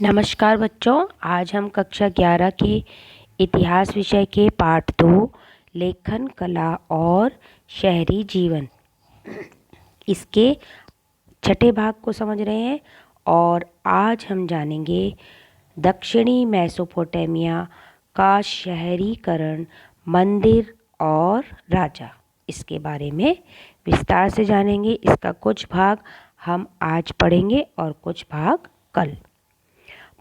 नमस्कार बच्चों, आज हम कक्षा 11 के इतिहास विषय के पाठ 2 लेखन कला और शहरी जीवन इसके छठे भाग को समझ रहे हैं। और आज हम जानेंगे दक्षिणी मेसोपोटामिया का शहरीकरण, मंदिर और राजा। इसके बारे में विस्तार से जानेंगे। इसका कुछ भाग हम आज पढ़ेंगे और कुछ भाग कल।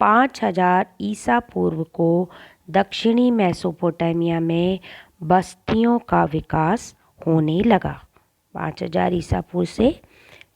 5000 ईसा पूर्व को दक्षिणी मेसोपोटामिया में बस्तियों का विकास होने लगा। 5000 ईसा पूर्व से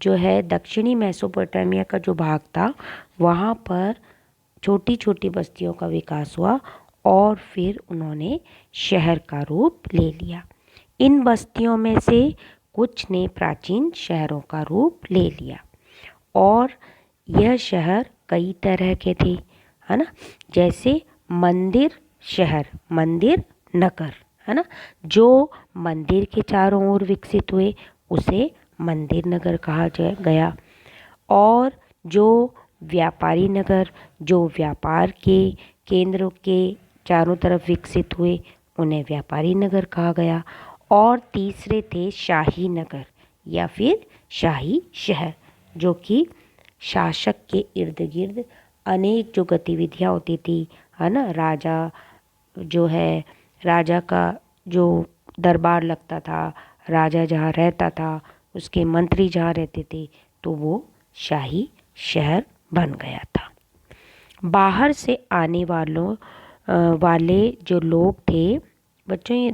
जो है दक्षिणी मेसोपोटामिया का जो भाग था वहाँ पर छोटी छोटी बस्तियों का विकास हुआ और फिर उन्होंने शहर का रूप ले लिया। इन बस्तियों में से कुछ ने प्राचीन शहरों का रूप ले लिया और यह शहर कई तरह के थे, है ना। जैसे मंदिर शहर, मंदिर नगर, है ना। जो मंदिर के चारों ओर विकसित हुए उसे मंदिर नगर कहा गया। और जो व्यापारी नगर, जो व्यापार के केंद्र के चारों तरफ विकसित हुए उन्हें व्यापारी नगर कहा गया। और तीसरे थे शाही नगर या फिर शाही शहर, जो कि शासक के इर्द गिर्द अनेक जो गतिविधियाँ होती थी, है ना। राजा का जो दरबार लगता था, राजा जहाँ रहता था, उसके मंत्री जहाँ रहते थे, तो वो शाही शहर बन गया था। बाहर से आने वाले जो लोग थे, बच्चों ये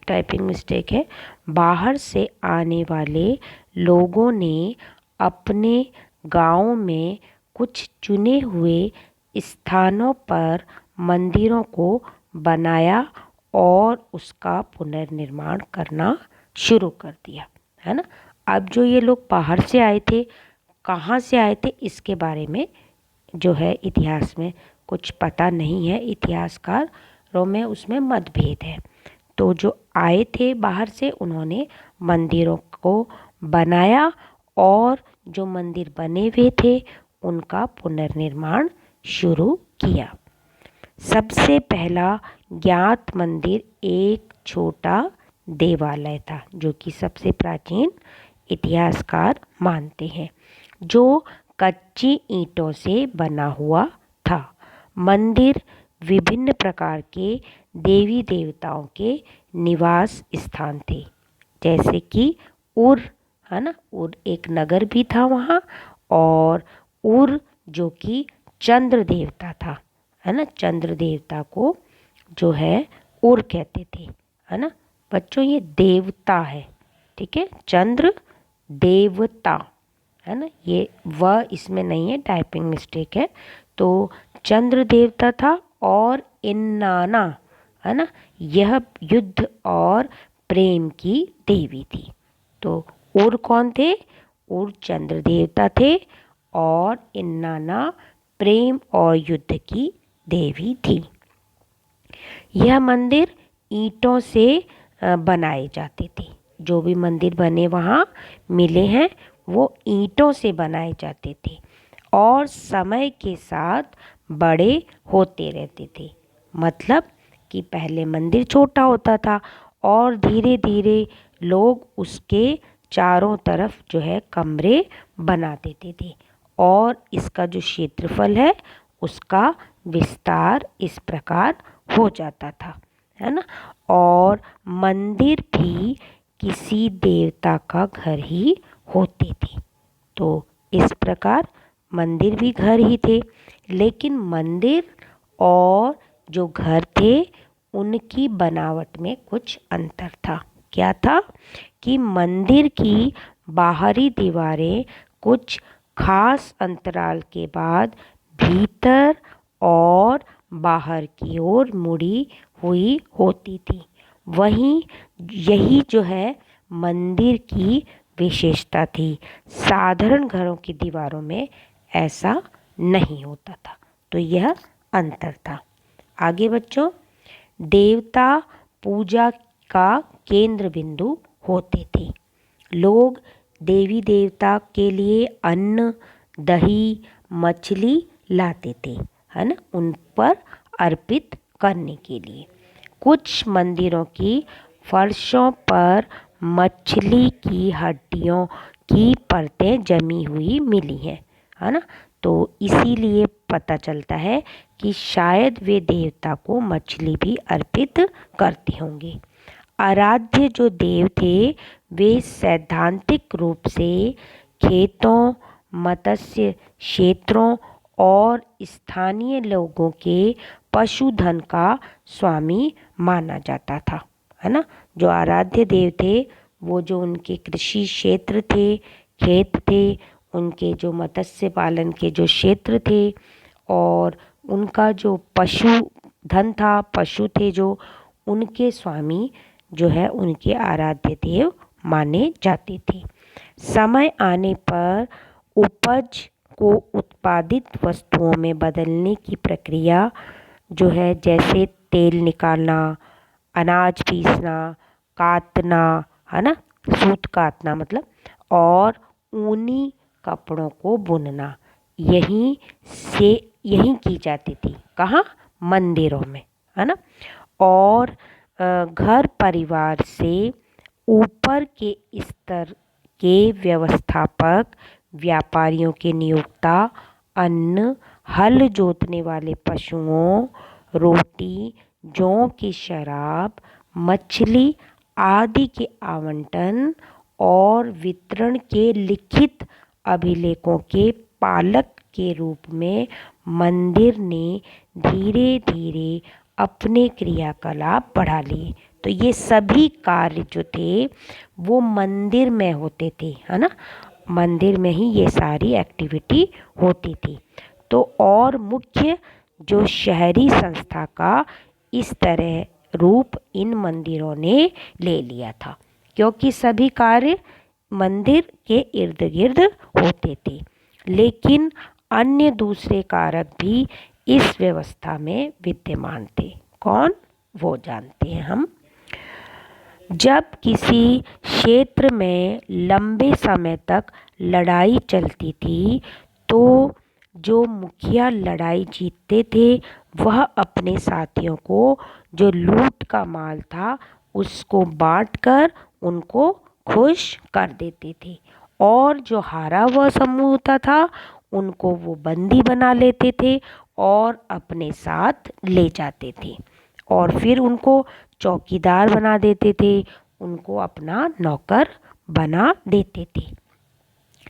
टाइपिंग मिस्टेक है। बाहर से आने वाले लोगों ने अपने गांव में कुछ चुने हुए स्थानों पर मंदिरों को बनाया और उसका पुनर्निर्माण करना शुरू कर दिया, है ना। अब जो ये लोग बाहर से आए थे, कहाँ से आए थे, इसके बारे में जो है इतिहास में कुछ पता नहीं है। इतिहासकारों में उसमें मतभेद है। तो जो आए थे बाहर से उन्होंने मंदिरों को बनाया और जो मंदिर बने हुए थे उनका पुनर्निर्माण शुरू किया। सबसे पहला ज्ञात मंदिर एक छोटा देवालय था, जो कि सबसे प्राचीन इतिहासकार मानते हैं, जो कच्ची ईंटों से बना हुआ था। मंदिर विभिन्न प्रकार के देवी देवताओं के निवास स्थान थे, जैसे कि उर, है ना। उर एक नगर भी था वहाँ। और उर जो कि चंद्र देवता था, है ना। चंद्र देवता को जो है उर कहते थे, है ना। बच्चों ये देवता है, ठीक है, चंद्र देवता, है ना। ये वह इसमें नहीं है, टाइपिंग मिस्टेक है। तो चंद्र देवता था। और इन्नाना, है ना, यह युद्ध और प्रेम की देवी थी। तो उर कौन थे? उर चंद्र देवता थे और इन्नाना प्रेम और युद्ध की देवी थी। यह मंदिर ईंटों से बनाए जाते थे। जो भी मंदिर बने वहाँ मिले हैं वो ईंटों से बनाए जाते थे और समय के साथ बड़े होते रहते थे। मतलब कि पहले मंदिर छोटा होता था और धीरे धीरे लोग उसके चारों तरफ जो है कमरे बना देते थे और इसका जो क्षेत्रफल है उसका विस्तार इस प्रकार हो जाता था, है ना। और मंदिर भी किसी देवता का घर ही होते थे। तो इस प्रकार मंदिर भी घर ही थे, लेकिन मंदिर और जो घर थे उनकी बनावट में कुछ अंतर था। क्या था कि मंदिर की बाहरी दीवारें कुछ खास अंतराल के बाद भीतर और बाहर की ओर मुड़ी हुई होती थी। वहीं यही जो है मंदिर की विशेषता थी। साधारण घरों की दीवारों में ऐसा नहीं होता था। तो यह अंतर था। आगे बच्चों, देवता पूजा का केंद्र बिंदु होते थे। लोग देवी देवता के लिए अन्न, दही, मछली लाते थे, है ना, उन पर अर्पित करने के लिए। कुछ मंदिरों की फर्शों पर मछली की हड्डियों की परतें जमी हुई मिली हैं, है ना। तो इसीलिए पता चलता है कि शायद वे देवता को मछली भी अर्पित करते होंगे। आराध्य जो देव थे वे सैद्धांतिक रूप से खेतों, मत्स्य क्षेत्रों और स्थानीय लोगों के पशुधन का स्वामी माना जाता था, है ना। जो आराध्य देव थे वो जो उनके कृषि क्षेत्र थे, खेत थे, उनके जो मत्स्य पालन के जो क्षेत्र थे और उनका जो पशु धन था, पशु थे जो, उनके स्वामी जो है उनके आराध्य देव माने जाते थे। समय आने पर उपज को उत्पादित वस्तुओं में बदलने की प्रक्रिया जो है, जैसे तेल निकालना, अनाज पीसना, काटना, है ना, सूत काटना मतलब, और ऊनी कपड़ों को बुनना, यहीं की जाती थी। कहाँ? मंदिरों में, है ना। और घर परिवार से ऊपर के स्तर के व्यवस्थापक, व्यापारियों के नियोक्ता, अन्न, हल जोतने वाले पशुओं, रोटी, जौ की शराब, मछली आदि के आवंटन और वितरण के लिखित अभिलेखों के पालक के रूप में मंदिर ने धीरे धीरे अपने क्रियाकलाप बढ़ा लिए। तो ये सभी कार्य जो थे वो मंदिर में होते थे, है ना, मंदिर में ही ये सारी एक्टिविटी होती थी। तो और मुख्य जो शहरी संस्था का इस तरह रूप इन मंदिरों ने ले लिया था, क्योंकि सभी कार्य मंदिर के इर्द गिर्द होते थे। लेकिन अन्य दूसरे कारक भी इस व्यवस्था में विद्यमान थे। कौन? वो जानते हैं हम। जब किसी क्षेत्र में लंबे समय तक लड़ाई चलती थी तो जो मुखिया लड़ाई जीतते थे वह अपने साथियों को जो लूट का माल था उसको बांटकर उनको खुश कर देते थे, और जो हारा हुआ समूह होता था उनको वो बंदी बना लेते थे और अपने साथ ले जाते थे, और फिर उनको चौकीदार बना देते थे, उनको अपना नौकर बना देते थे।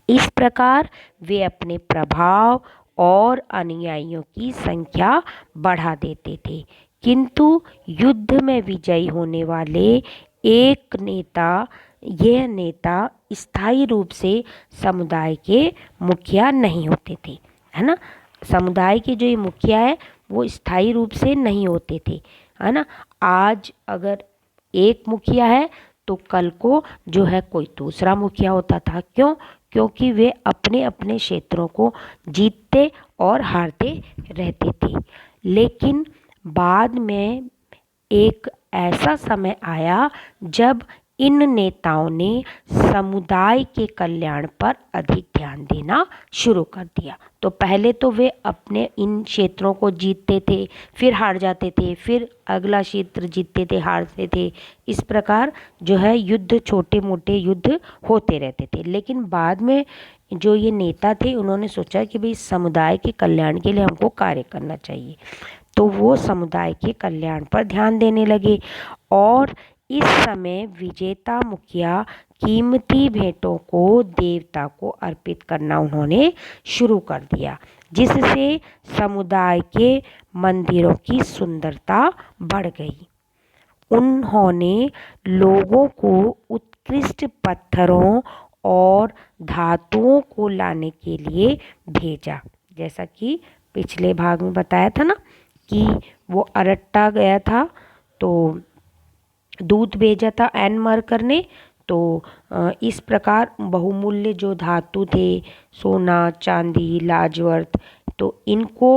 इस प्रकार वे अपने प्रभाव और अनुयायियों की संख्या बढ़ा देते थे। किंतु युद्ध में विजयी होने वाले एक नेता, यह नेता स्थायी रूप से समुदाय के मुखिया नहीं होते थे, है ना। समुदाय के जो ये मुखिया है वो स्थायी रूप से नहीं होते थे, है ना। आज अगर एक मुखिया है तो कल को जो है कोई दूसरा मुखिया होता था। क्यों? क्योंकि वे अपने अपने क्षेत्रों को जीतते और हारते रहते थे। लेकिन बाद में एक ऐसा समय आया जब इन नेताओं ने समुदाय के कल्याण पर अधिक ध्यान देना शुरू कर दिया। तो पहले तो वे अपने इन क्षेत्रों को जीतते थे, फिर हार जाते थे, फिर अगला क्षेत्र जीतते थे, हारते थे। इस प्रकार जो है युद्ध, छोटे मोटे युद्ध होते रहते थे। लेकिन बाद में जो ये नेता थे उन्होंने सोचा कि भाई समुदाय के कल्याण के लिए हमको कार्य करना चाहिए, तो वो समुदाय के कल्याण पर ध्यान देने लगे। और इस समय विजेता मुखिया कीमती भेंटों को देवता को अर्पित करना उन्होंने शुरू कर दिया, जिससे समुदाय के मंदिरों की सुंदरता बढ़ गई। उन्होंने लोगों को उत्कृष्ट पत्थरों और धातुओं को लाने के लिए भेजा, जैसा कि पिछले भाग में बताया था ना कि वो अरट्टा गया था तो दूत भेजा था एन मरकर ने। तो इस प्रकार बहुमूल्य जो धातु थे, सोना, चांदी, लाजवर्त, तो इनको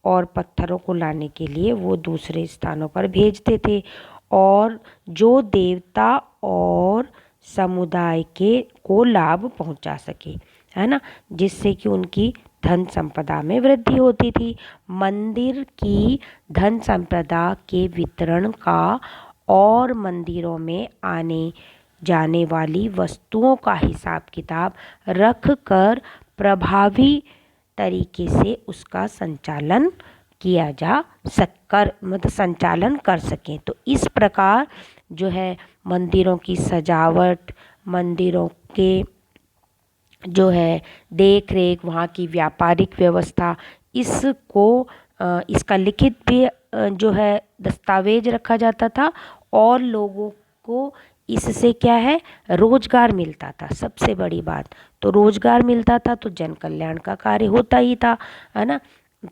और पत्थरों को लाने के लिए वो दूसरे स्थानों पर भेजते थे, और जो देवता और समुदाय के को लाभ पहुंचा सके, है ना, जिससे कि उनकी धन संपदा में वृद्धि होती थी। मंदिर की धन संपदा के वितरण का और मंदिरों में आने जाने वाली वस्तुओं का हिसाब किताब रख कर प्रभावी तरीके से उसका संचालन किया जा सकर मतलब संचालन कर सकें। तो इस प्रकार जो है मंदिरों की सजावट, मंदिरों के जो है देख रेख, वहाँ की व्यापारिक व्यवस्था, इसको इसका लिखित भी जो है दस्तावेज रखा जाता था और लोगों को इससे क्या है रोजगार मिलता था। सबसे बड़ी बात तो रोजगार मिलता था, तो जन कल्याण का कार्य होता ही था, है ना।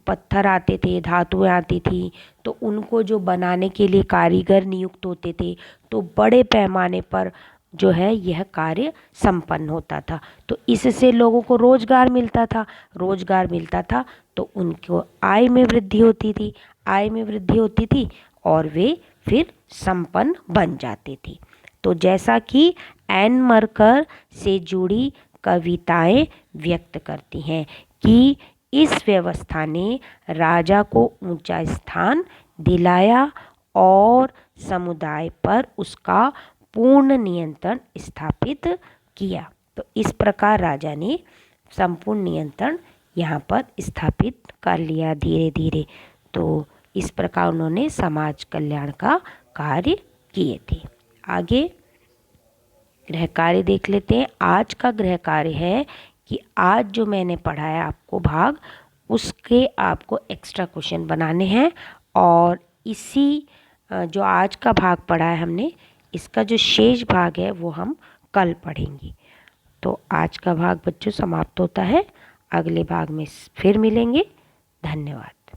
पत्थर आते थे, धातुएं आती थी, तो उनको जो बनाने के लिए कारीगर नियुक्त होते थे, तो बड़े पैमाने पर जो है यह कार्य संपन्न होता था। तो इससे लोगों को रोजगार मिलता था, रोजगार मिलता था तो उनको आय में वृद्धि होती थी, आय में वृद्धि होती थी और वे फिर संपन्न बन जाते थे। तो जैसा कि एन मरकर से जुड़ी कविताएं व्यक्त करती हैं कि इस व्यवस्था ने राजा को ऊंचा स्थान दिलाया और समुदाय पर उसका पूर्ण नियंत्रण स्थापित किया। तो इस प्रकार राजा ने संपूर्ण नियंत्रण यहाँ पर स्थापित कर लिया धीरे धीरे। तो इस प्रकार उन्होंने समाज कल्याण का कार्य किए थे। आगे गृह कार्य देख लेते हैं। आज का गृह कार्य है कि आज जो मैंने पढ़ाया आपको भाग, उसके आपको एक्स्ट्रा क्वेश्चन बनाने हैं और इसी जो आज का भाग पढ़ा है हमने, इसका जो शेष भाग है वो हम कल पढ़ेंगे। तो आज का भाग बच्चों समाप्त होता है। अगले भाग में फिर मिलेंगे। धन्यवाद।